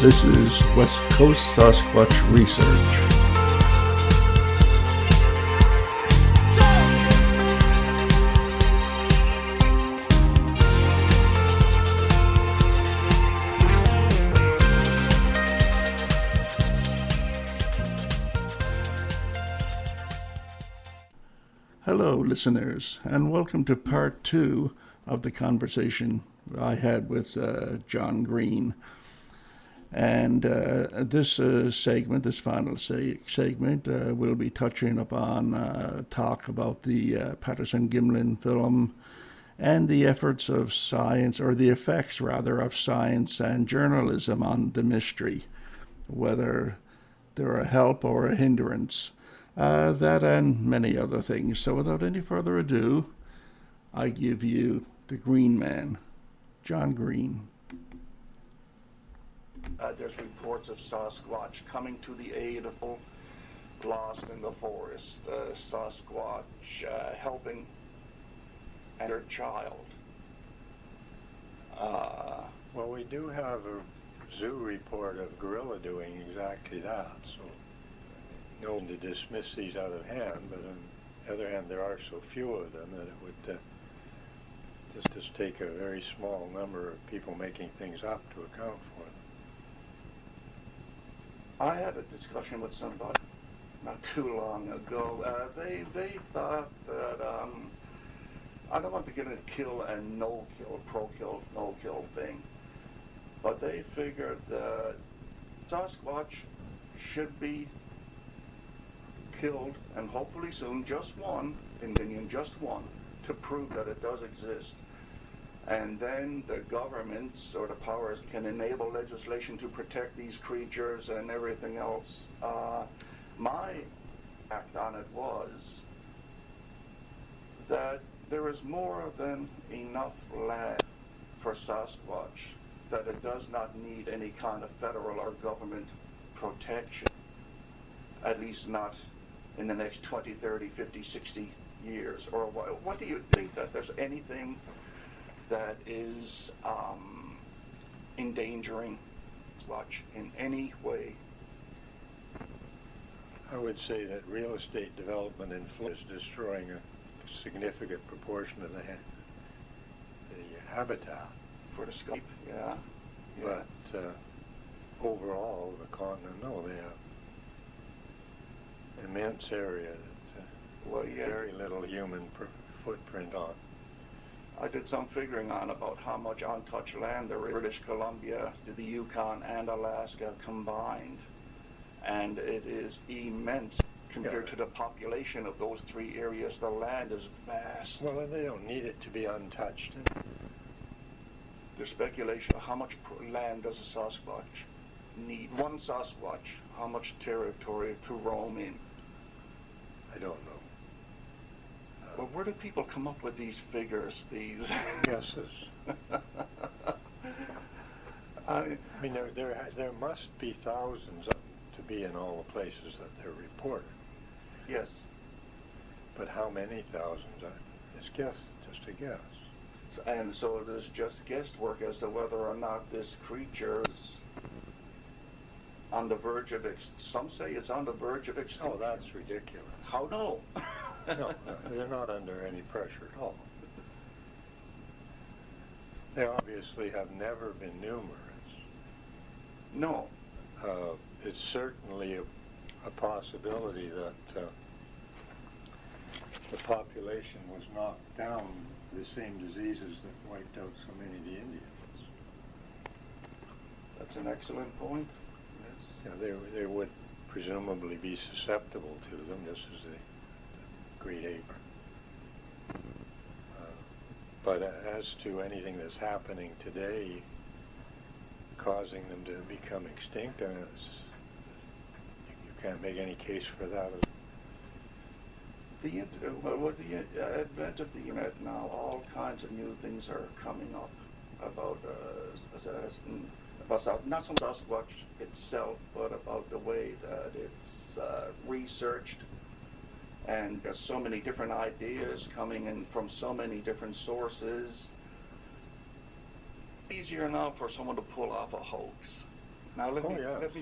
This is West Coast Sasquatch Research. Hello, listeners, and welcome to part 2 of the conversation I had with John Green. And this segment, this final segment, will be touching upon talk about the Patterson-Gimlin film and the efforts of science, or the effects, rather, of science and journalism on the mystery, whether they're a help or a hindrance. That and many other things. So without any further ado, I give you the Green Man, John Green. There's reports of Sasquatch coming to the aid of people lost in the forest. Sasquatch helping their child. Well, we do have a zoo report of gorilla doing exactly that, so known to dismiss these out of hand, but on the other hand, there are so few of them that it would just take a very small number of people making things up to account for them. I had a discussion with somebody not too long ago. They thought that I don't want to get a kill and no-kill, pro-kill, no-kill thing, but they figured that Sasquatch should be killed, and hopefully soon, just one, just one, to prove that it does exist. And then the governments or the powers can enable legislation to protect these creatures and everything else. My act on it was that there is more than enough land for Sasquatch, that it does not need any kind of federal or government protection, at least not in the next 20, 30, 50, 60 years. Or what do you think, that there's anything that is endangering Sasquatch in any way? I would say that real estate development in Florida is destroying a significant proportion of the habitat For the scope, yeah. But overall, the continent, no, they have immense area that very little human footprint on. I did some figuring on about how much untouched land there is in British Columbia, to the Yukon and Alaska combined, and it is immense compared to the population of those three areas. The land is vast. Well, and they don't need it to be untouched. There's speculation of how much land does a Sasquatch need? One Sasquatch, how much territory to roam in? I don't know. Well, where do people come up with these figures, these guesses? I mean, there must be thousands of them to be in all the places that they're reported. Yes. But how many thousands? It's just a guess. And so it is just guesswork as to whether or not this creature is on the verge of some say it's on the verge of extinction. Oh, that's ridiculous. How no? No, they're not under any pressure at all. They obviously have never been numerous. No. It's certainly a possibility that the population was knocked down by the same diseases that wiped out so many of the Indians. That's an excellent point. Yes. Yeah, they would presumably be susceptible to them, just as the great ape. But as to anything that's happening today causing them to become extinct, you can't make any case for that. With the advent of the internet now, all kinds of new things are coming up about not so much Sasquatch itself, but about the way that it's researched. And there's so many different ideas coming in from so many different sources. Easier now for someone to pull off a hoax Now let me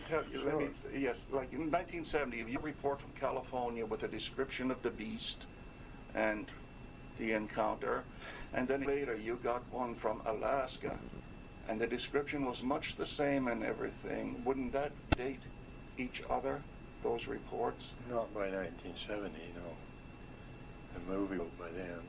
tell you. Sure. Yes, like in 1970, you report from California with a description of the beast and the encounter, and then later you got one from Alaska, and the description was much the same and everything. Wouldn't that date each other, those reports? Not by 1970, no. The movie was by then.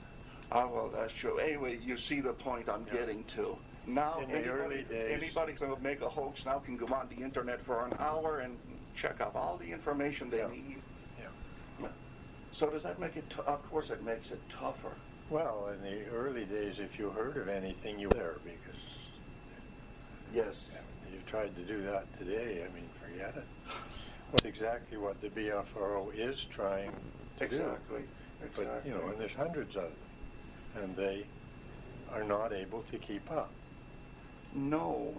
Ah, well, that's true. Anyway, you see the point I'm getting to. Now, in the early days, anybody can make a hoax now can go on the internet for an hour and check out all the information they need. Yeah. So does that make it? Of course, it makes it tougher. Well, in the early days, if you heard of anything, you were there because. Yes. If you tried to do that today, I mean, forget it. That's exactly what the BFRO is trying to do. Exactly. But, you know, and there's hundreds of them, and they are not able to keep up. No,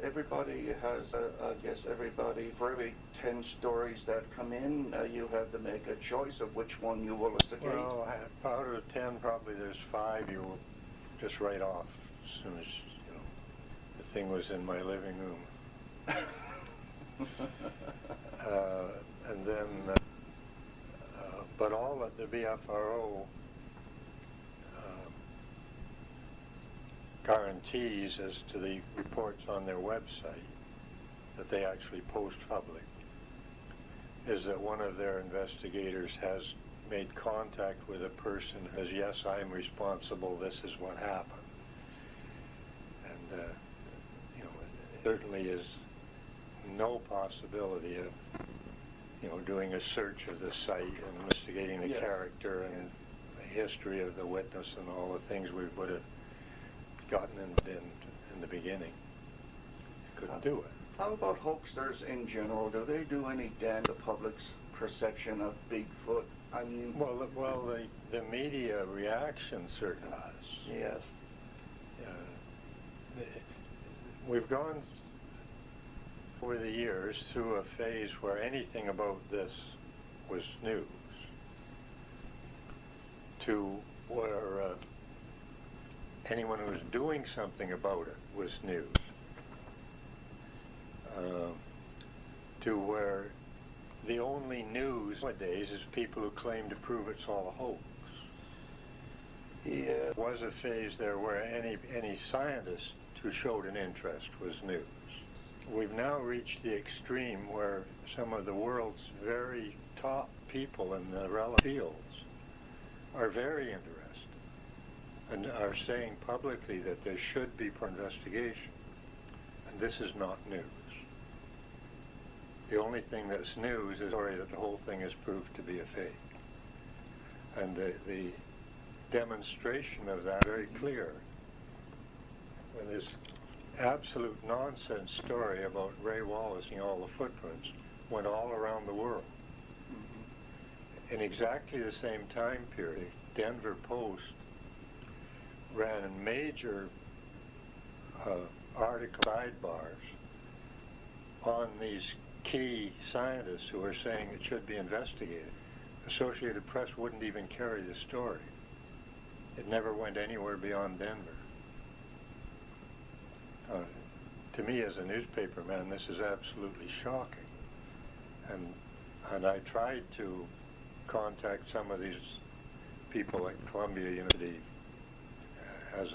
everybody has, I guess everybody, for every 10 stories that come in, you have to make a choice of which one you will investigate. Well, out of 10, probably there's 5 you will just write off as soon as, you know, the thing was in my living room. And then, but all of the BFRO guarantees as to the reports on their website that they actually post public is that one of their investigators has made contact with a person who says, yes, I'm responsible, this is what happened. And, you know, it certainly is no possibility of, you know, doing a search of the site and investigating the character and the history of the witness and all the things we would have gotten in the beginning. Couldn't do it. How about hoaxers in general? Do they do any damage to the public's perception of Bigfoot? I mean, well, the media reaction certainly has. Yes. We've gone over the years through a phase where anything about this was news, to where anyone who was doing something about it was news, to where the only news nowadays is people who claim to prove it's all a hoax. Yeah. There was a phase there where any scientist who showed an interest was news. We've now reached the extreme where some of the world's very top people in the relevant fields are very interested and are saying publicly that there should be investigation. And this is not news. The only thing that's news is that the whole thing is proved to be a fake. And the demonstration of that is very clear. When this absolute nonsense story about Ray Wallace and all the footprints went all around the world. In exactly the same time period, Denver Post ran a major article sidebars on these key scientists who were saying it should be investigated. Associated Press wouldn't even carry the story. It never went anywhere beyond Denver. To me, as a newspaper man, this is absolutely shocking. And I tried to contact some of these people at Columbia University as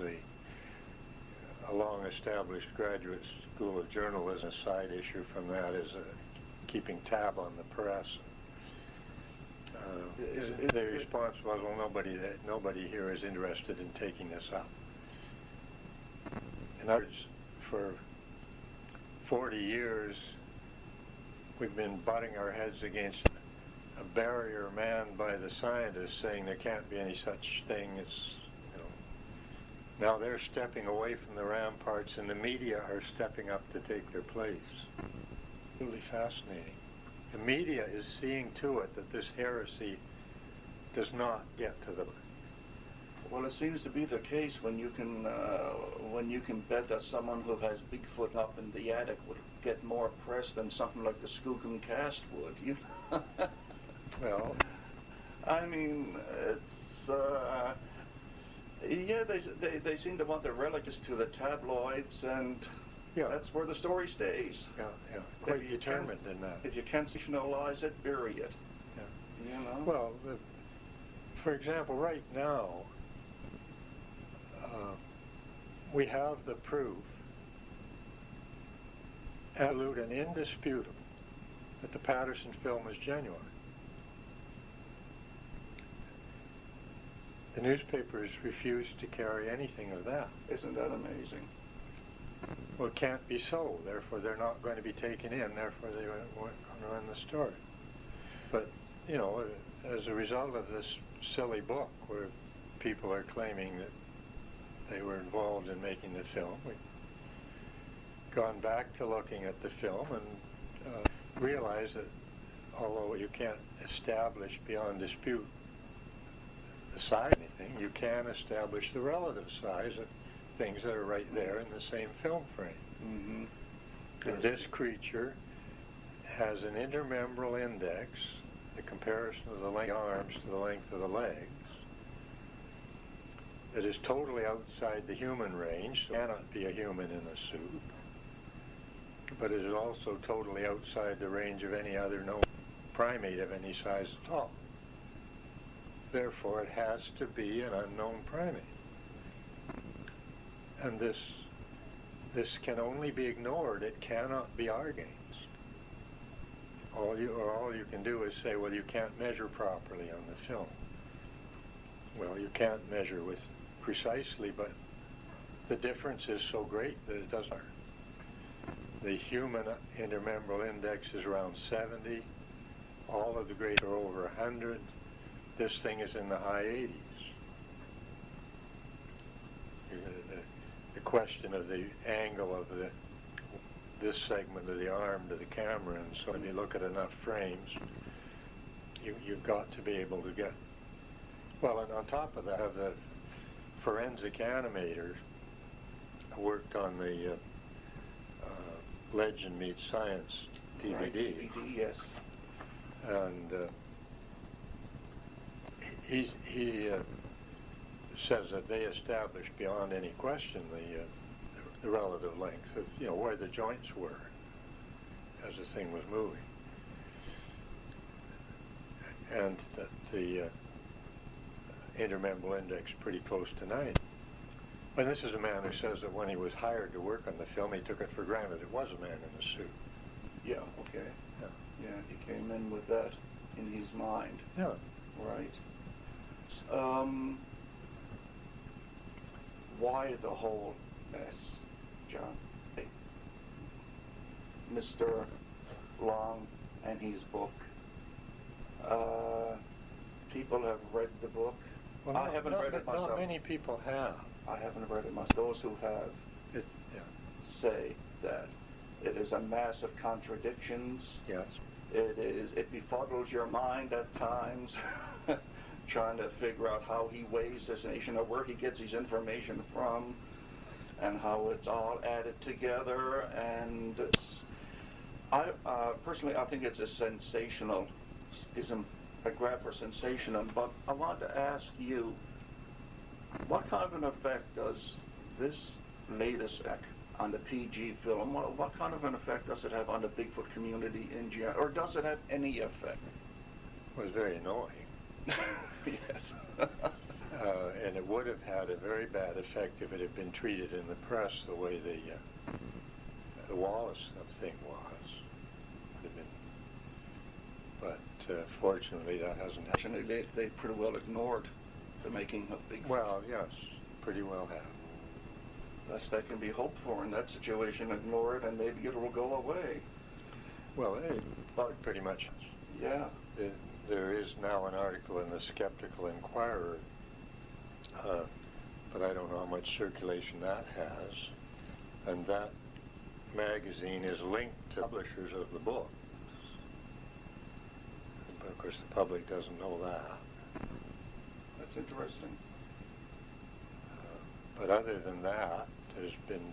a long-established graduate school of journalism. A side issue from that is keeping tab on the press. The response was, well, nobody here is interested in taking this up. In other words, for 40 years, we've been butting our heads against a barrier manned by the scientists saying there can't be any such thing as, you know. Now they're stepping away from the ramparts and the media are stepping up to take their place. Really fascinating. The media is seeing to it that this heresy does not get to the... Well, it seems to be the case when you can bet that someone who has Bigfoot up in the attic would get more press than something like the Skookum Cast would. You know? Well, I mean, it's yeah. They seem to want the relics to the tabloids, and Yeah. That's where the story stays. Yeah, yeah. Quite If you determined can't- in that. If you can't sensationalize it, bury it. Yeah. You know? Well, for example, right now, we have the proof, absolute and indisputable, that the Patterson film is genuine. The newspapers refused to carry anything of that. Isn't that amazing? Well, it can't be so, therefore they're not going to be taken in, therefore they weren't going to run the story. But, you know, as a result of this silly book where people are claiming that they were involved in making the film, we've gone back to looking at the film and realized that although you can't establish beyond dispute the size of anything, you can establish the relative size of things that are right there in the same film frame. Mm-hmm. And this creature has an intermembral index, the comparison of the length of the arms to the length of the legs, that is totally outside the human range, so cannot be a human in a suit, but it is also totally outside the range of any other known primate of any size at all. Therefore, it has to be an unknown primate. And this can only be ignored. It cannot be our gains. All you can do is say, well, you can't measure properly on the film. Well, you can't measure with precisely, but the difference is so great that it doesn't matter. The human intermembral index is around 70. All of the great are over 100. This thing is in the high 80s. The question of the angle of this segment of the arm to the camera, and so when you look at enough frames, you've got to be able to get. Well, and on top of that, the forensic animators worked on the Legend Meets Science DVD. Right, DVD, yes. And he says that they established beyond any question the relative length of, you know, where the joints were as the thing was moving, and that the intermembral index pretty close to 90. And this is a man who says that when he was hired to work on the film, he took it for granted it was a man in a suit. Yeah, okay. Yeah. Yeah, he came in with that in his mind. Yeah. Right. Why the whole mess, John? Mr. Long and his book. People have read the book. Well, I haven't read it myself. Not many people have. I haven't read it myself. Those who have say that it is a mass of contradictions. Yes. It befuddles your mind at times, trying to figure out how he weighs this nation or where he gets his information from, and how it's all added together. And personally, I think it's a sensationalism, a grab for sensationalism. But I want to ask you, what kind of an effect does this latest on the PG film, what kind of an effect does it have on the Bigfoot community in general, or does it have any effect? It was very annoying. Yes. And it would have had a very bad effect if it had been treated in the press the way the Wallace thing was. Would have been. But fortunately, that hasn't happened. They pretty well ignored the making of Bigfoot. Well, yes, pretty well have. Best that can be hoped for in that situation. Ignore it, and maybe it will go away. Well, it pretty much. Yeah. There is now an article in the Skeptical Inquirer, but I don't know how much circulation that has. And that magazine is linked to publishers of the book. But of course, the public doesn't know that. That's interesting. But other than that, there's been,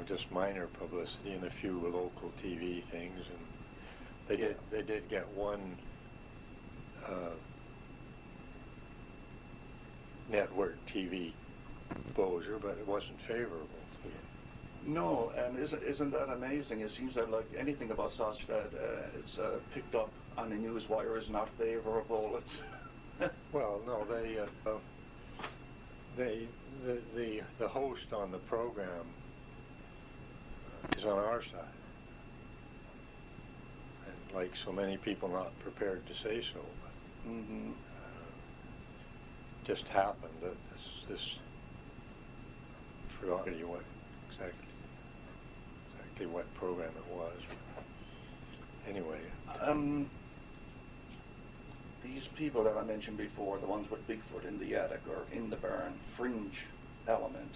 just minor publicity and a few local TV things, and they did get one network TV exposure, but it wasn't favorable to them. No, and isn't that amazing? It seems that like anything about Sasquatch that it's picked up on the news wire is not favorable. It's Well, no, the host on the program is on our side, and like so many people, not prepared to say so. But, mm-hmm. just happened that this forgot what exactly what program it was. Anyway, these people that I mentioned before, the ones with Bigfoot in the attic or in the barn, fringe element.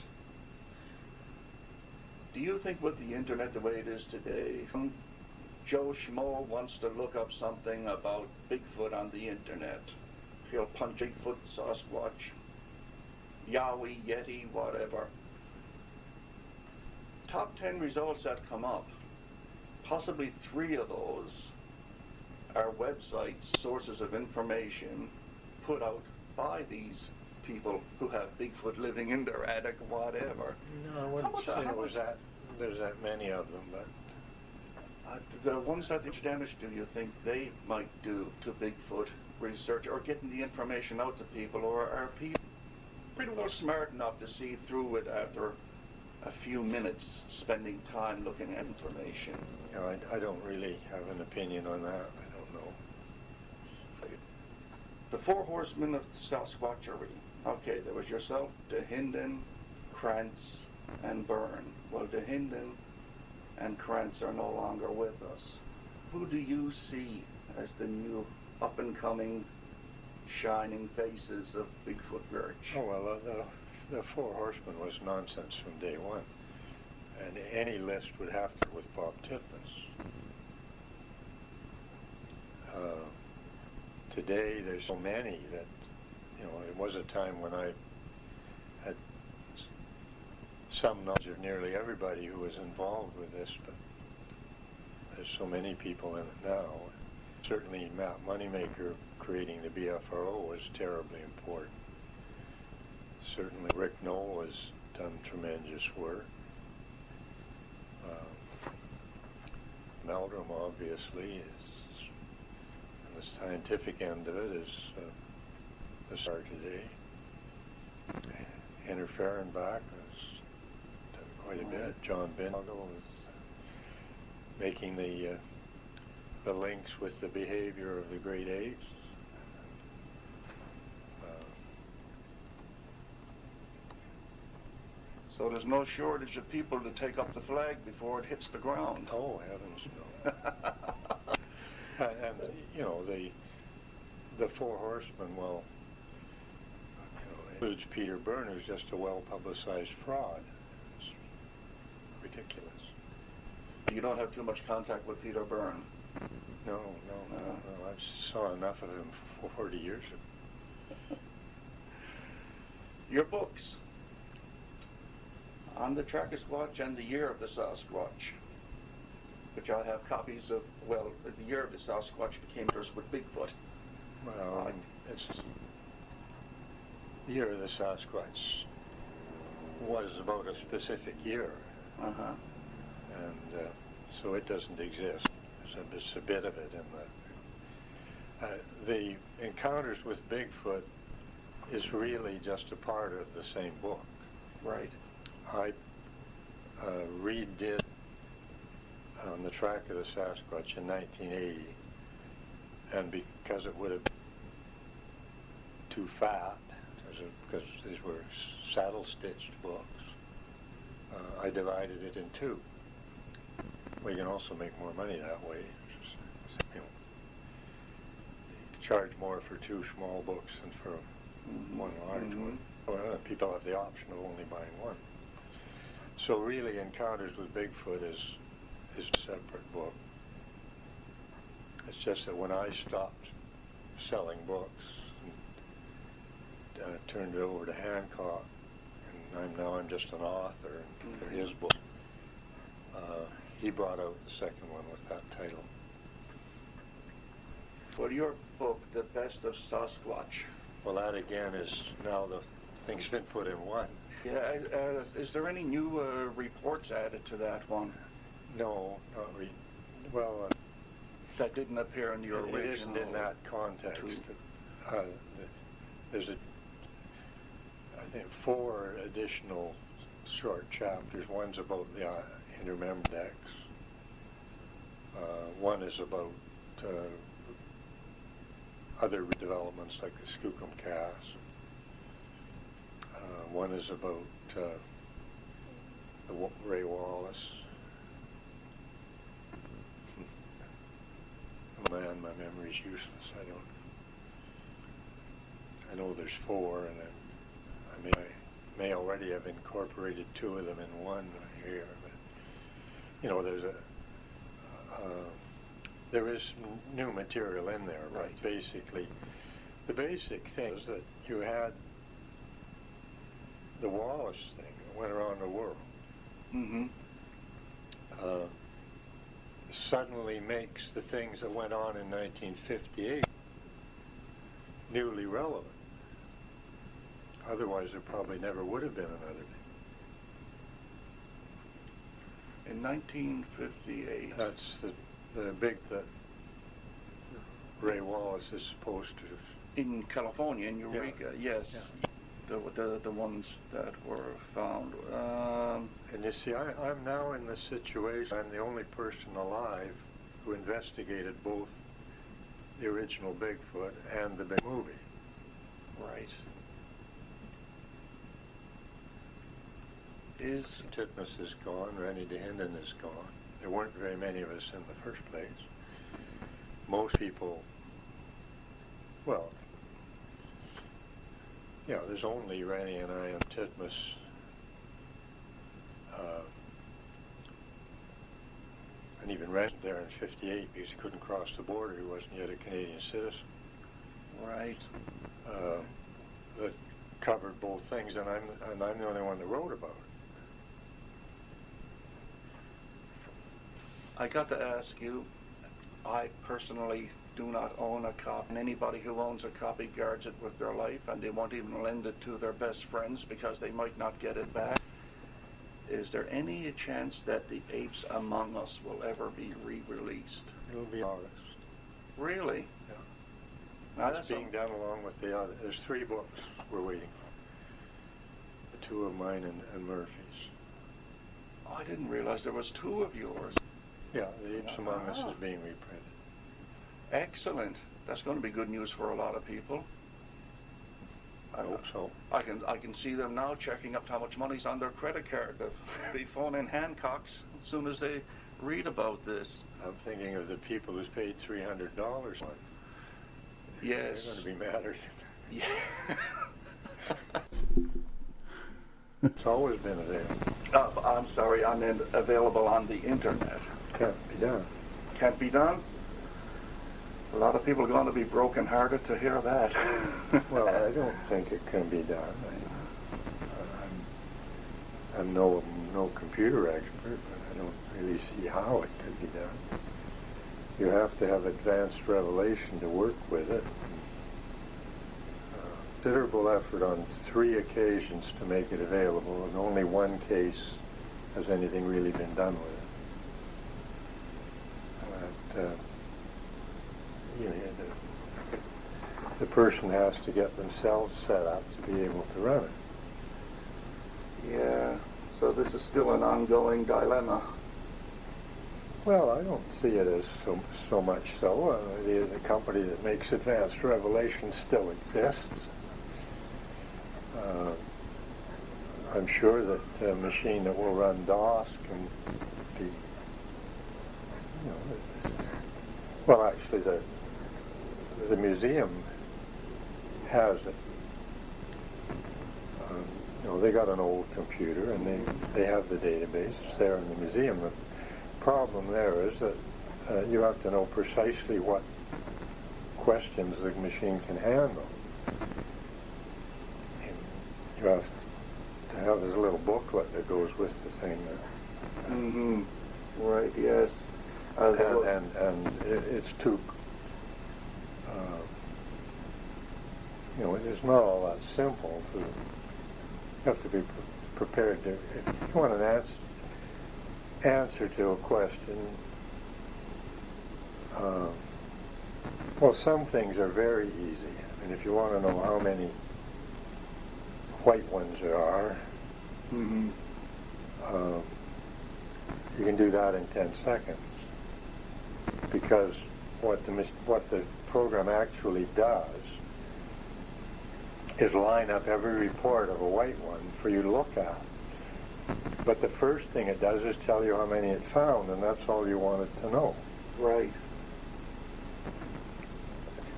Do you think with the internet the way it is today, Joe Schmo wants to look up something about Bigfoot on the internet, he'll punch Bigfoot, Sasquatch, Yowie, Yeti, whatever. Top 10 results that come up, possibly 3 of those are websites, sources of information put out by these people who have Bigfoot living in their attic, whatever. no, I wouldn't say there's that many of them, but the ones that the damage do you think they might do to Bigfoot research or getting the information out to people, or are people pretty well smart enough to see through it after a few minutes spending time looking at information? you know, I don't really have an opinion on that. I don't know. The Four Horsemen of Sasquatchery. Okay, there was yourself, DeHinden, Krantz, and Byrne. Well, DeHinden and Krantz are no longer with us. Who do you see as the new up-and-coming shining faces of Bigfoot Birch? Oh, well, the Four Horsemen was nonsense from day one. And any list would have to with Bob Titmus. Today, there's so many that, you know, it was a time when I had some knowledge of nearly everybody who was involved with this, but there's so many people in it now. Certainly, Matt Moneymaker creating the BFRO was terribly important. Certainly, Rick Noel has done tremendous work. Meldrum, obviously, is, and the scientific end of it is the start today. Henry Fehrenbach has done quite a bit. John Binoggle is making the links with the behavior of the great apes. So there's no shortage of people to take up the flag before it hits the ground. Oh, heavens, no. and you know, the Four Horsemen, well, you know, includes Peter Byrne, who's just a well-publicized fraud. It's ridiculous. You don't have too much contact with Peter Byrne? No. I saw enough of him 40 years ago. Your books, On the Sasquatch and the Year of the Sasquatch, which I have copies of. Well, the Year of the Sasquatch became yours with Bigfoot. Well, it's the Year of the Sasquatch was about a specific year. Uh-huh. And so it doesn't exist. There's a bit of it in the Encounters with Bigfoot is really just a part of the same book. Right. I redid On the Track of the Sasquatch in 1980, and because it would have been too fat, because these were saddle-stitched books, I divided it in 2. We can also make more money that way. You know, charge more for 2 small books than for one large one. Well, people have the option of only buying one. So really, Encounters with Bigfoot is a separate book. It's just that when I stopped selling books and turned it over to Hancock, and I'm just an author for his book. He brought out the second one with that title. Well, your book, The Best of Sasquatch. Well, that again is now the thing's been put in one. Yeah, is there any new reports added to that one? No, not really. Well, That didn't appear in your it original. isn't in that context. There's I think 4 additional short chapters. One's about the intermembex. One is about other developments like the Skookum Cass. One is about the Ray Wallace. Oh man, my memory's useless. I know there's 4, and I may already have incorporated 2 of them in one here. But you know, there is new material in there. Right. Basically, the basic thing is that you had the Wallace thing that went around the world. Mm-hmm. Suddenly makes the things that went on in 1958 newly relevant. Otherwise, there probably never would have been another day. In 1958. That's the big that Ray Wallace is supposed to. In California, in Eureka, yes. Yeah. The ones that were found. And you see, I'm now in the situation, I'm the only person alive who investigated both the original Bigfoot and the big movie. Right. Titmus is gone, Rennie DeHinden is gone. There weren't very many of us in the first place. Most people, well, yeah, there's only Rennie and I and Titmus. And even Rennie there in 58 because he couldn't cross the border. He wasn't yet a Canadian citizen. Right. That covered both things, and I'm the only one that wrote about it. I got to ask you, I personally do not own a copy, and anybody who owns a copy guards it with their life, and they won't even lend it to their best friends because they might not get it back. Is there any chance that the Apes Among Us will ever be re-released? It'll be August. Really? Yeah. Now It's being done along with the other. There's 3 books we're waiting for. The 2 of mine and Murphy's. Oh, I didn't realize there was 2 of yours. Yeah, the Apes Among Us is being reprinted. Excellent. That's going to be good news for a lot of people. I hope so. I can see them now checking up how much money's on their credit card. They'll be phoning Hancocks as soon as they read about this. I'm thinking of the people who's paid $300 on. Yes. They're going to be madder. Yeah. It's always been available. I'm sorry, I meant available on the internet. Can't be done. Can't be done? A lot of people are going to be broken-hearted to hear that. Well, I don't think it can be done. I'm no computer expert, but I don't really see how it could be done. You have to have advanced revelation to work with it. Considerable effort on 3 occasions to make it available, and only 1 case has anything really been done with it. You know, the person has to get themselves set up to be able to run it. Yeah, so this is still an ongoing dilemma. Well, I don't see it as so much so. The company that makes advanced revelation still exists. I'm sure that a machine that will run DOS can be, you know, well, actually the museum has it. You know, they got an old computer and they have the database. It's there in the museum. The problem there is that you have to know precisely what questions the machine can handle. And you have to have this little booklet that goes with the thing. Mm-hmm. Right, yes. And it's too, you know, it's not all that simple have to be prepared to, if you want an answer to a question, well, some things are very easy. And if you want to know how many white ones there are, you can do that in 10 seconds. Because what the program actually does is line up every report of a white one for you to look at. But the first thing it does is tell you how many it found, and that's all you wanted to know. Right.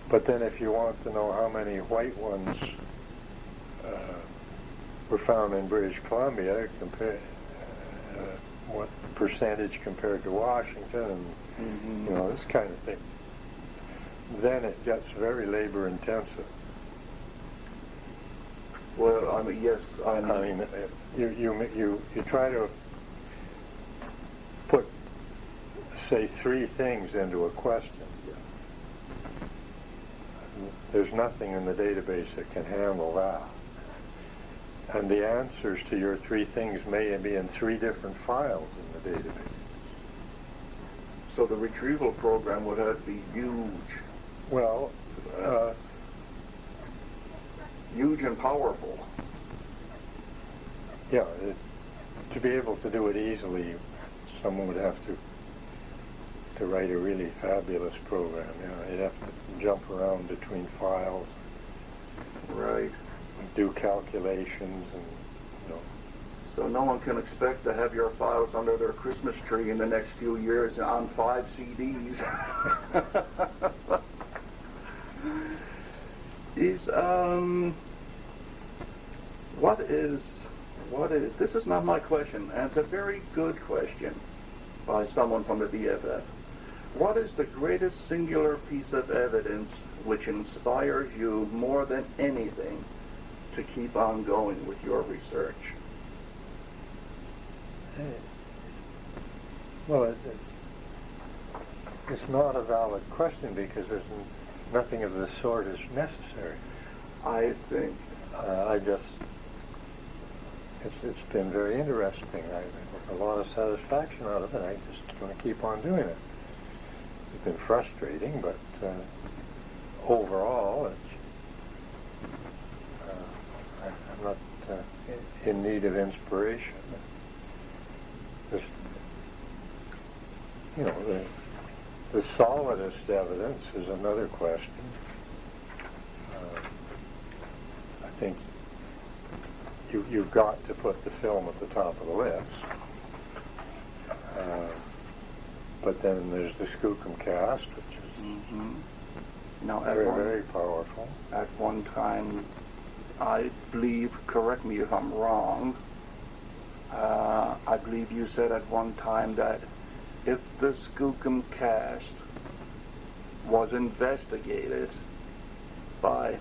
But then if you want to know how many white ones were found in British Columbia, what percentage compared to Washington, and you know, this kind of thing, then it gets very labor intensive. Well, I mean, yes, I mean, you try to put, say, 3 things into a question. There's nothing in the database that can handle that. And the answers to your 3 things may be in 3 different files in the database. So the retrieval program would have to be huge. Well, huge and powerful. Yeah, to be able to do it easily, someone would have to write a really fabulous program. You know, you'd have to jump around between files, Right. do calculations, and you know. So no one can expect to have your files under their Christmas tree in the next few years on 5 CDs. This is not my question, and it's a very good question by someone from the BFF. What is the greatest singular piece of evidence which inspires you more than anything to keep on going with your research? Well, it's not a valid question because there's nothing of the sort is necessary. I think it's been very interesting. I get a lot of satisfaction out of it. I just want to keep on doing it. It's been frustrating, but overall, I'm not in need of inspiration. Just, you know, the solidest evidence is another question. I think you've got to put the film at the top of the list. But then there's the Skookum cast, which is now, very powerful. At one time, I believe, correct me if I'm wrong, I believe you said at one time that if the Skookum cast was investigated by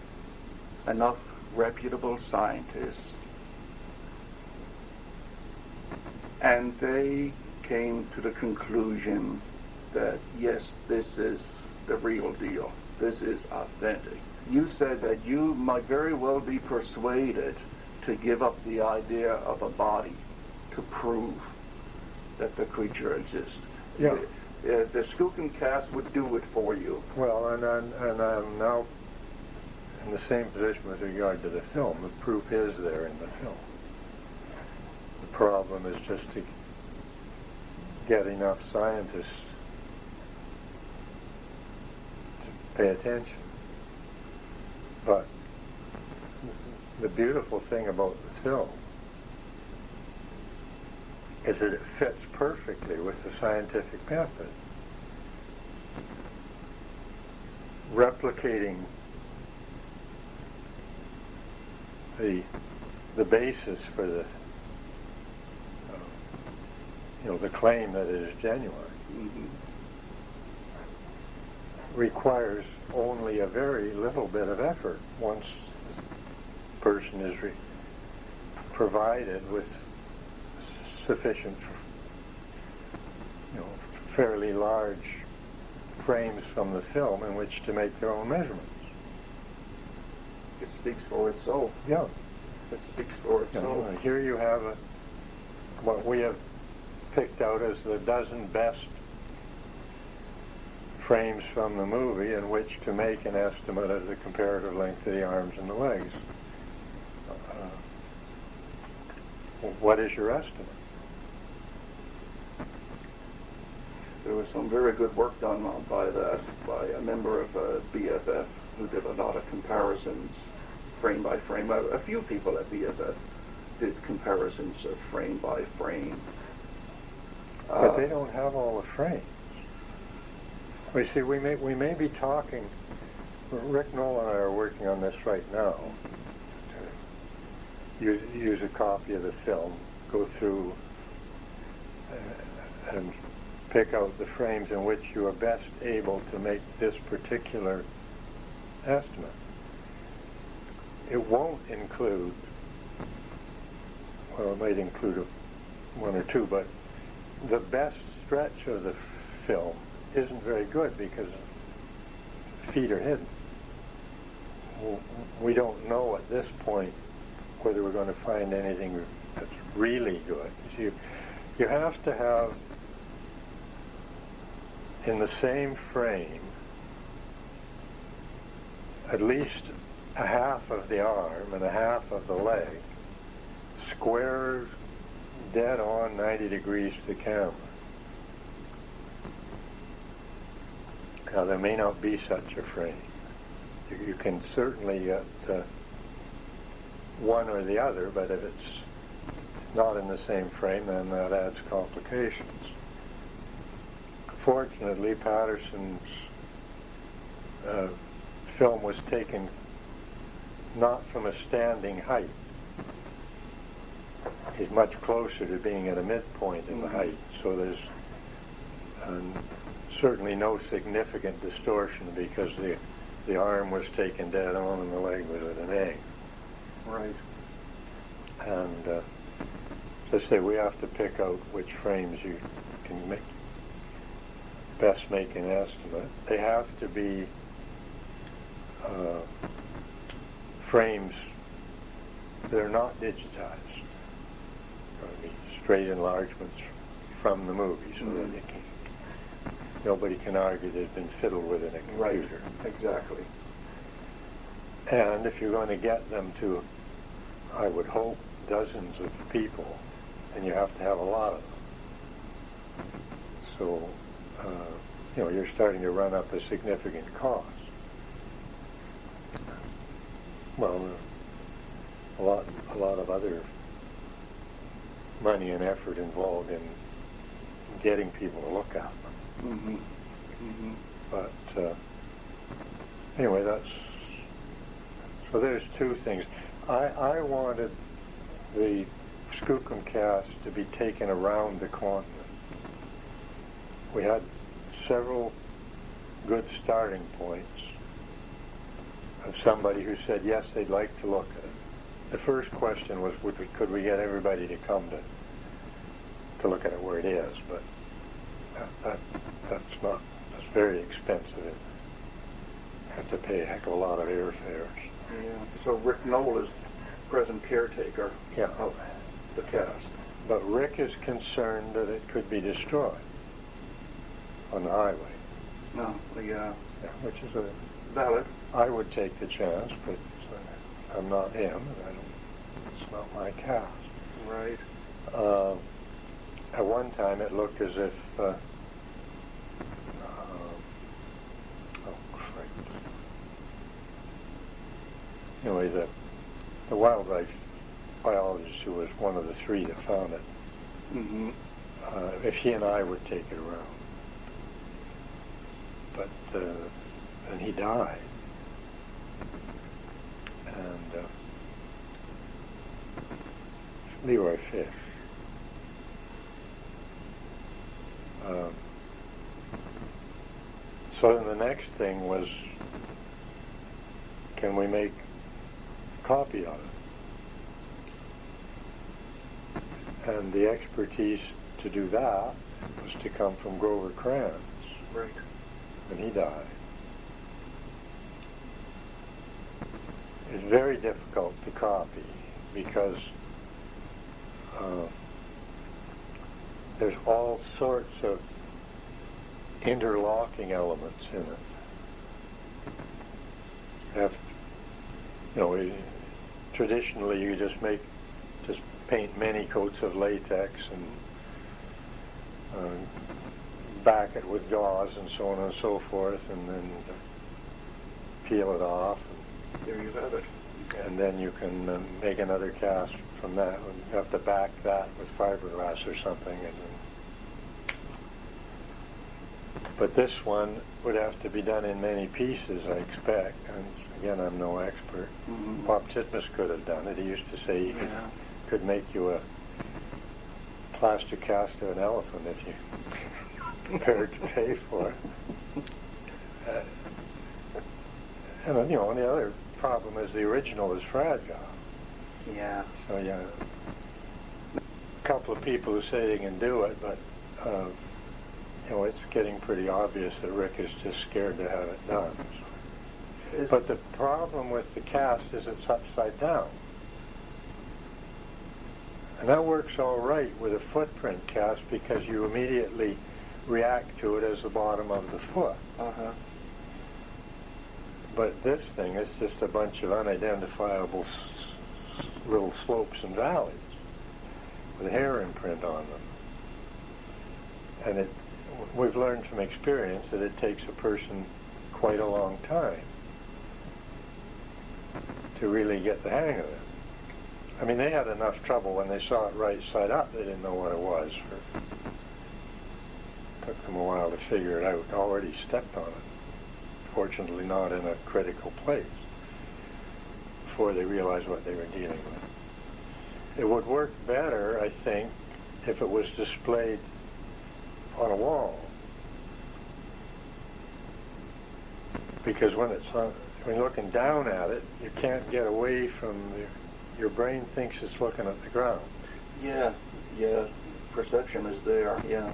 enough reputable scientists and they came to the conclusion that yes, this is the real deal, this is authentic, you said that you might very well be persuaded to give up the idea of a body to prove that the creature exists. Yeah. The Skookum cast would do it for you. Well, and I'm now in the same position with regard to the film. The proof is there in the film. The problem is just to get enough scientists to pay attention. But the beautiful thing about the film is that it fits perfectly with the scientific method. Replicating the basis for the the claim that it is genuine requires only a very little bit of effort once the person is provided with sufficient, fairly large frames from the film in which to make their own measurements. It speaks for itself. Yeah. That speaks for itself. Here you have what we have picked out as the dozen best frames from the movie in which to make an estimate of the comparative length of the arms and the legs. What is your estimate? There was some very good work done by a member of BFF who did a lot of comparisons frame by frame. A few people at BFF did comparisons of frame by frame. But they don't have all the frames. We see, we may be talking. Rick, Noel, and I are working on this right now. To use a copy of the film, go through and pick out the frames in which you are best able to make this particular estimate. It won't include, well, it might include one or two, but the best stretch of the film isn't very good because feet are hidden. We don't know at this point whether we're going to find anything that's really good. You have to have in the same frame at least a half of the arm and a half of the leg square dead on 90 degrees to the camera. Now there may not be such a frame. You can certainly get one or the other, but if it's not in the same frame, then that adds complications. Fortunately, Patterson's film was taken not from a standing height. He's much closer to being at a midpoint in the height, so there's certainly no significant distortion because the arm was taken dead on and the leg was at an angle. Right. And as I say, we have to pick out which frames you can best make an estimate. They have to be frames that are not digitized. I mean, straight enlargements from the movie, so that nobody can argue they've been fiddled with in a computer. Right. Exactly. And if you're going to get them to, I would hope, dozens of people, then you have to have a lot of them. So, you're starting to run up a significant cost. Well, a lot of other money and effort involved in getting people to look at them. Mm-hmm. Mm-hmm. But anyway, so there's two things. I wanted the Skookum cast to be taken around the continent. We had several good starting points of somebody who said yes, they'd like to look at it. The first question was, could we get everybody to come to look at it where it is? But that's very expensive. You have to pay a heck of a lot of airfares. Yeah. So Rick Noel is present caretaker of the cast. But Rick is concerned that it could be destroyed on the highway. No, Yeah, which is valid. I would take the chance, but I'm not him, and it's not my cast. Right. At one time, it looked as if. Oh, Christ. Anyway, the wildlife biologist who was one of the three that found it, Mm-hmm. if he and I would take it around. But then he died. And Leroy Fish. So then the next thing was, can we make a copy of it? And the expertise to do that was to come from Grover Krantz. Right. And he died. It's very difficult to copy. because there's all sorts of interlocking elements in it. Traditionally you just paint many coats of latex and back it with gauze and so on and so forth, and then peel it off. There you have it. And then you can make another cast from that. You have to back that with fiberglass or something. But this one would have to be done in many pieces, I expect. And again, I'm no expert. Mm-hmm. Bob Titmus could have done it. He used to say he could make you a plaster cast of an elephant if you prepared to pay for it. And the other problem is the original is fragile. Yeah. So a couple of people who say they can do it, but it's getting pretty obvious that Rick is just scared to have it done. But the problem with the cast is it's upside down. And that works all right with a footprint cast because you immediately react to it as the bottom of the foot. Uh-huh. But this thing is just a bunch of unidentifiable little slopes and valleys with hair imprint on them. And we've learned from experience that it takes a person quite a long time to really get the hang of it. I mean, they had enough trouble when they saw it right side up. They didn't know what it was. Took them a while to figure it out. Already stepped on it. Fortunately not in a critical place before they realized what they were dealing with. It would work better, I think, if it was displayed on a wall. Because when you're looking down at it, you can't get away from your brain thinks it's looking at the ground. Yeah, perception is there, yeah.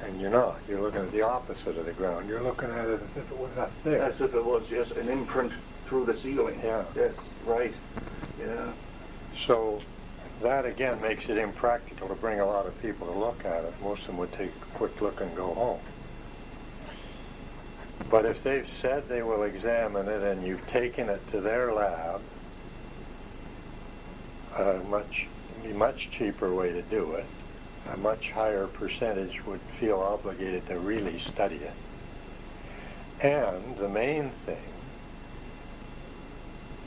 And you're not. You're looking at the opposite of the ground. You're looking at it as if it was up there. As if it was, yes, an imprint through the ceiling. Yeah. Yes, right. Yeah. So that, again, makes it impractical to bring a lot of people to look at it. Most of them would take a quick look and go home. But if they've said they will examine it and you've taken it to their lab, a much cheaper way to do it, a much higher percentage would feel obligated to really study it. And the main thing,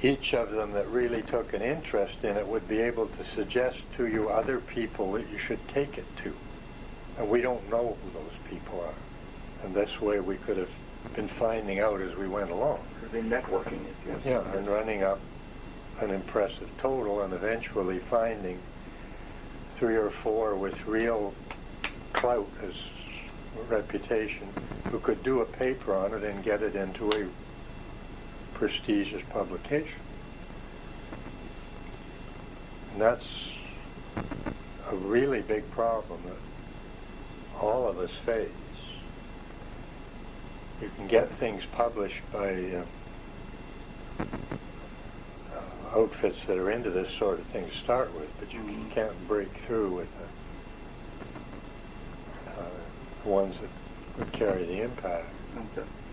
each of them that really took an interest in it would be able to suggest to you other people that you should take it to. And we don't know who those people are. And this way we could have been finding out as we went along. Could be networking it, yes. Yeah, and running up an impressive total and eventually finding 3 or 4 with real clout as reputation who could do a paper on it and get it into a prestigious publication. And that's a really big problem that all of us face. You can get things published by outfits that are into this sort of thing to start with, but you can't break through with the ones that would carry the impact. And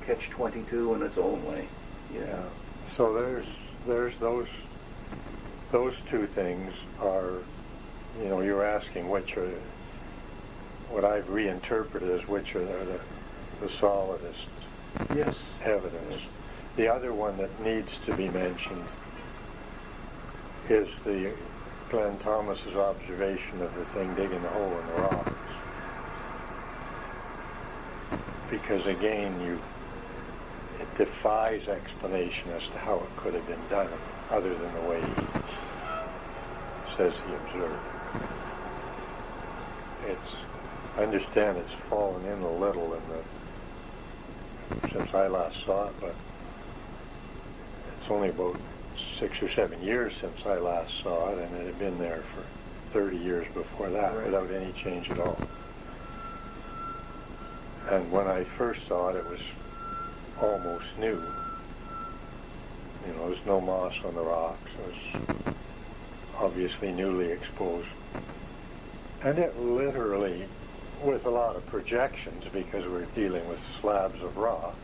catch-22 in its own way. Yeah. So there's those two things are, you're asking which are, what I've reinterpreted as which are the solidest evidence. The other one that needs to be mentioned is the Glenn Thomas's observation of the thing digging the hole in the rocks. Because again, it defies explanation as to how it could have been done other than the way he says he observed. I understand it's fallen in a little since I last saw it, but it's only about 6 or 7 years since I last saw it, and it had been there for 30 years before that without any change at all. And when I first saw it, it was almost new. You know, there's no moss on the rocks. It's obviously newly exposed. And it literally, with a lot of projections, because we're dealing with slabs of rock,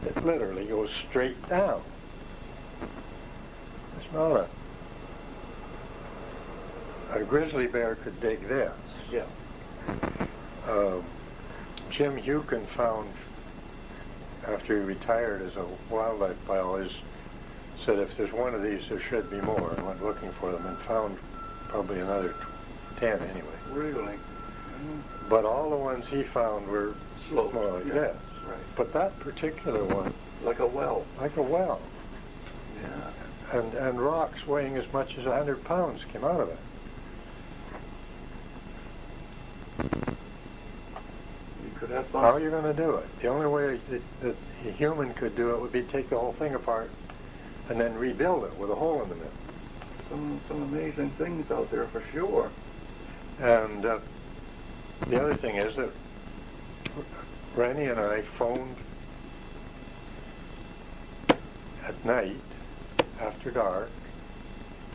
it literally goes straight down. It's not a grizzly bear could dig this. Yeah. Jim Hukin found, after he retired as a wildlife biologist, said if there's one of these, there should be more, and went looking for them and found probably another 10 anyway. Really? But all the ones he found were Sloped. more like Yeah. this. Right. But that particular one, Like a well. like a well, Yeah. and rocks weighing as much as 100 pounds came out of it. You could have How fun. are you going to do it? The only way that a human could do it would be take the whole thing apart and then rebuild it with a hole in the middle. Some amazing things out there for sure. And the other thing is that Rennie and I phoned at night after dark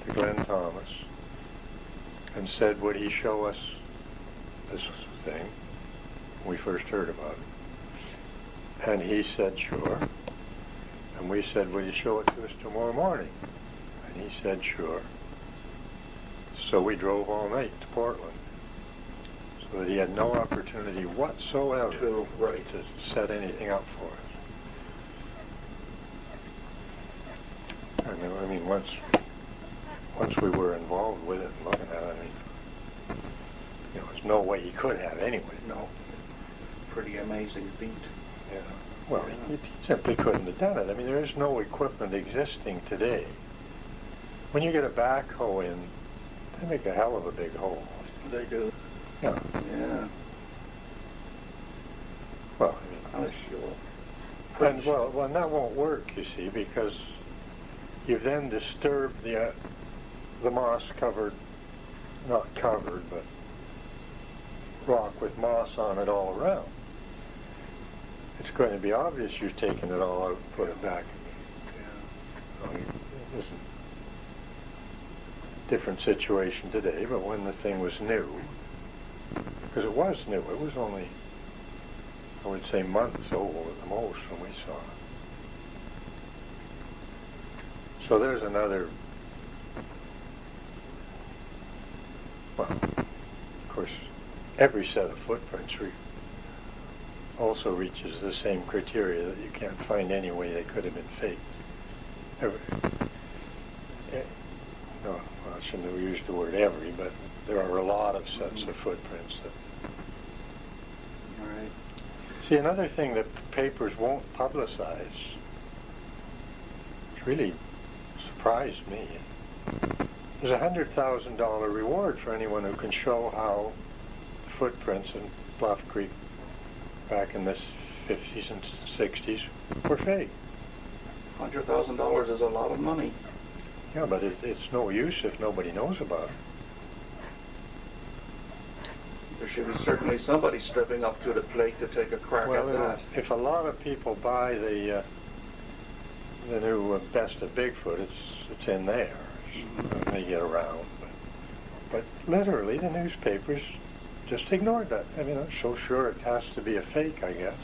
to Glenn Thomas and said, would he show us this thing? We first heard about it. And he said, sure. And we said, will you show it to us tomorrow morning? And he said, sure. So we drove all night to Portland, so that he had no opportunity whatsoever To set anything up for us. And I mean, once we were involved with it and looking at it, I mean, you know, there's no way he could have anyway. No. Pretty amazing feat. Yeah. Well, he simply couldn't have done it. I mean, there is no equipment existing today. When you get a backhoe in, they make a hell of a big hole. They do. Yeah. Yeah. Well, I I'm sure. and and that won't work, you see, because you've then disturbed the moss covered, not covered, but rock with moss on it all around. It's going to be obvious you've taken it all out and put it back again. I mean, it isn't a different situation today, but when the thing was new, because it was new, it was only, I would say, months old at the most when we saw it. So there's another, well, of course, every set of footprints also reaches the same criteria that you can't find any way they could have been faked. No, well, I shouldn't have used the word every, but there are a lot of sets of footprints that. All right. See, another thing that papers won't publicize, which really surprised me, there's a $100,000 reward for anyone who can show how the footprints in Bluff Creek back in the 50s and 60s were fake. $100,000 is a lot of money. Yeah, but it's no use if nobody knows about it. There should be certainly somebody stepping up to the plate to take a crack Well, at that. if a lot of people buy the new Best of Bigfoot, it's in there. It may get around, but literally the newspapers just ignored that. I mean, I'm so sure it has to be a fake, I guess.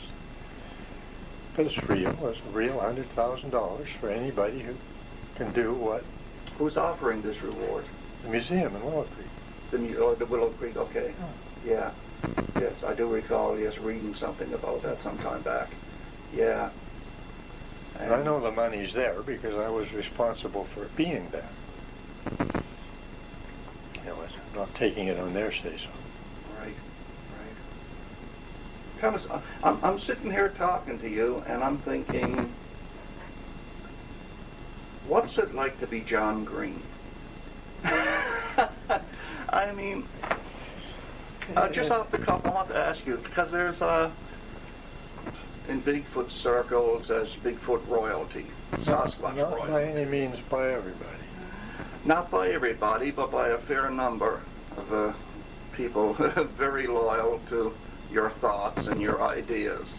But it's real. It's a real $100,000 for anybody who can do what Who's offering this reward? the museum in Willow Creek. The Willow Creek, okay. Yeah. Yes, I do recall, yes, reading something about that some time back. Yeah. And I know the money's there because I was responsible for it being there. You know, I'm not taking it on their say-so. Right, right. I'm sitting here talking to you, and I'm thinking, what's it like to be John Green? I mean, just off the cuff, I want to ask you, because there's in Bigfoot circles as Bigfoot royalty, Sasquatch Not royalty. by any means by everybody. Not by everybody, but by a fair number of people very loyal to your thoughts and your ideas.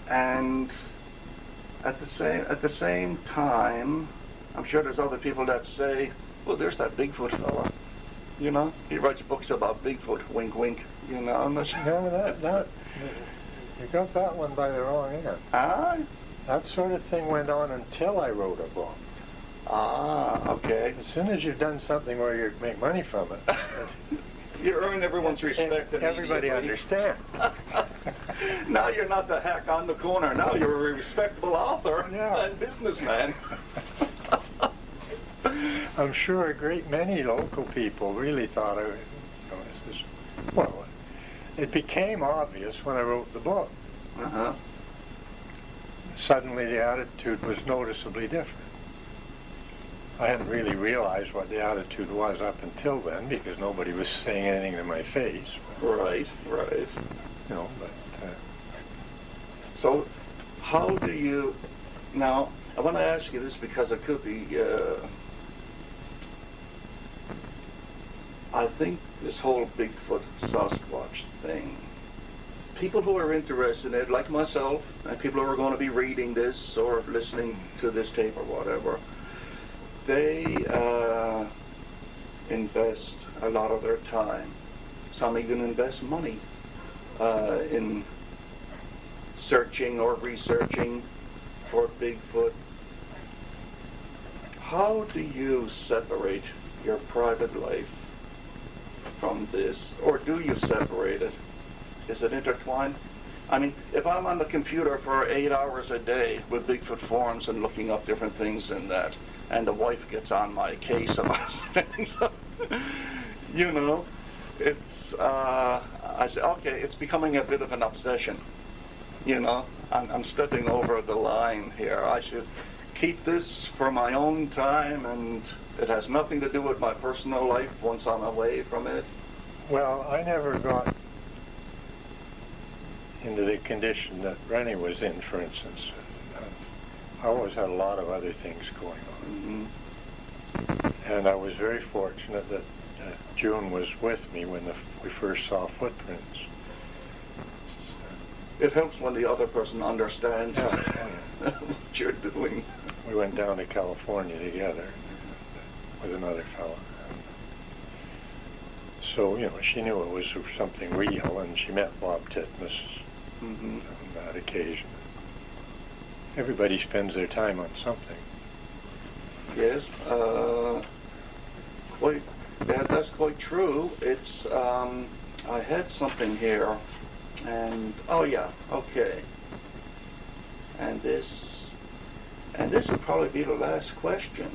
And at the same time, I'm sure there's other people that say, well, there's that Bigfoot fella. You know, he writes books about Bigfoot, wink, wink, you know. And that's, No, that you got that one by the wrong end. ah, That sort of thing went on until I wrote a book. Okay. As soon as you've done something where you make money from it, You earn everyone's respect. everybody immediately. understands. Now you're not the hack on the corner. Now you're a respectable author Yeah. and businessman. I'm sure a great many local people really thought well, it became obvious when I wrote the book. Uh-huh. Suddenly the attitude was noticeably different. I hadn't really realized what the attitude was up until then because nobody was saying anything to my face. Right. You know, but So, how do you... Now, I want to ask you this because it could be... I think this whole Bigfoot Sasquatch thing, people who are interested in it, like myself, and people who are going to be reading this or listening to this tape or whatever, they invest a lot of their time. Some even invest money in searching or researching for Bigfoot. How do you separate your private life from this, or do you separate it? Is it intertwined? I mean, if I'm on the computer for 8 hours a day with Bigfoot forums and looking up different things in that, and the wife gets on my case about things, you know, it's, I say, okay, it's becoming a bit of an obsession. You know, I'm stepping over the line here. I should keep this for my own time, and it has nothing to do with my personal life once I'm away from it. well, I never got into the condition that Rennie was in, for instance. I always had a lot of other things going on. Mm-hmm. And I was very fortunate that June was with me when we first saw footprints. It helps when the other person understands Yeah. what you're doing. We went down to California together with another fellow. So, you know, she knew it was something real, and she met Bob Titmus Mm-hmm. on that occasion. Everybody spends their time on something. Yes, that's quite true. It's, I had something here, and, oh yeah, okay. And this will probably be the last question,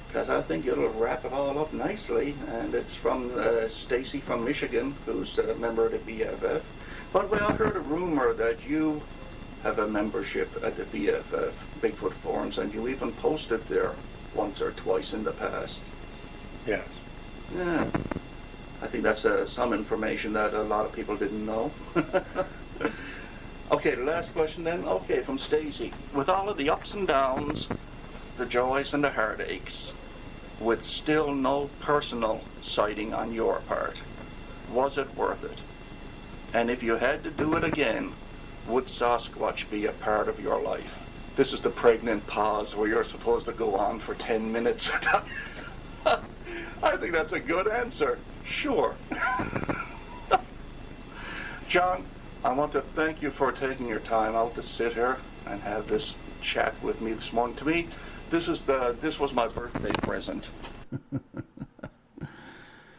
because I think it'll wrap it all up nicely, and it's from Stacy from Michigan, who's a member of the BFF. But I heard a rumor that you have a membership at the BFF, Bigfoot Forums, and you even posted there once or twice in the past. Yes. Yeah. I think that's some information that a lot of people didn't know. Okay, the last question then. Okay, from Stacy. With all of the ups and downs, the joys and the heartaches, with still no personal sighting on your part, was it worth it? And if you had to do it again, would Sasquatch be a part of your life? This is the pregnant pause where you're supposed to go on for 10 minutes. I think that's a good answer. Sure. John, I want to thank you for taking your time out to sit here and have this chat with me this morning. To me, this was my birthday present.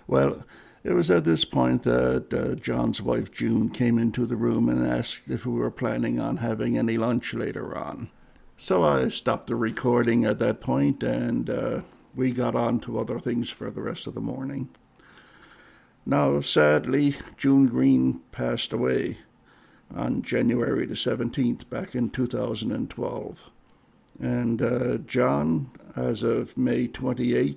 Well, it was at this point that John's wife June came into the room and asked if we were planning on having any lunch later on. So I stopped the recording at that point, and we got on to other things for the rest of the morning. Now, sadly, June Green passed away on January the 17th back in 2012. And John, as of May 28th,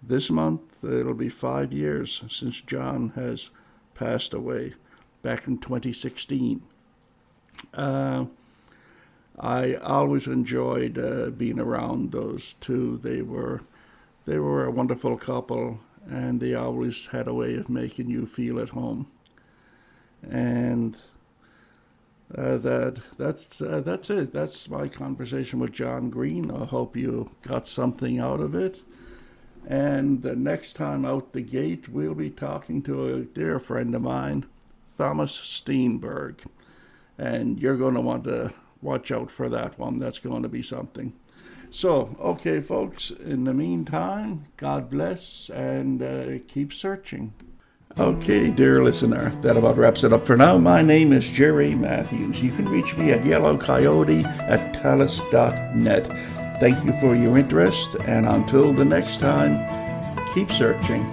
this month, it'll be 5 years since John has passed away, back in 2016. I always enjoyed being around those two. They were a wonderful couple, and they always had a way of making you feel at home. And That's it. That's my conversation with John Green. I hope you got something out of it. And the next time out the gate, we'll be talking to a dear friend of mine, Thomas Steenberg. And you're going to want to watch out for that one. That's going to be something. So, okay, folks, in the meantime, God bless and keep searching. Okay, dear listener, that about wraps it up for now. My name is Jerry Matthews. You can reach me at yellowcoyote@talis.net. Thank you for your interest, and until the next time, keep searching.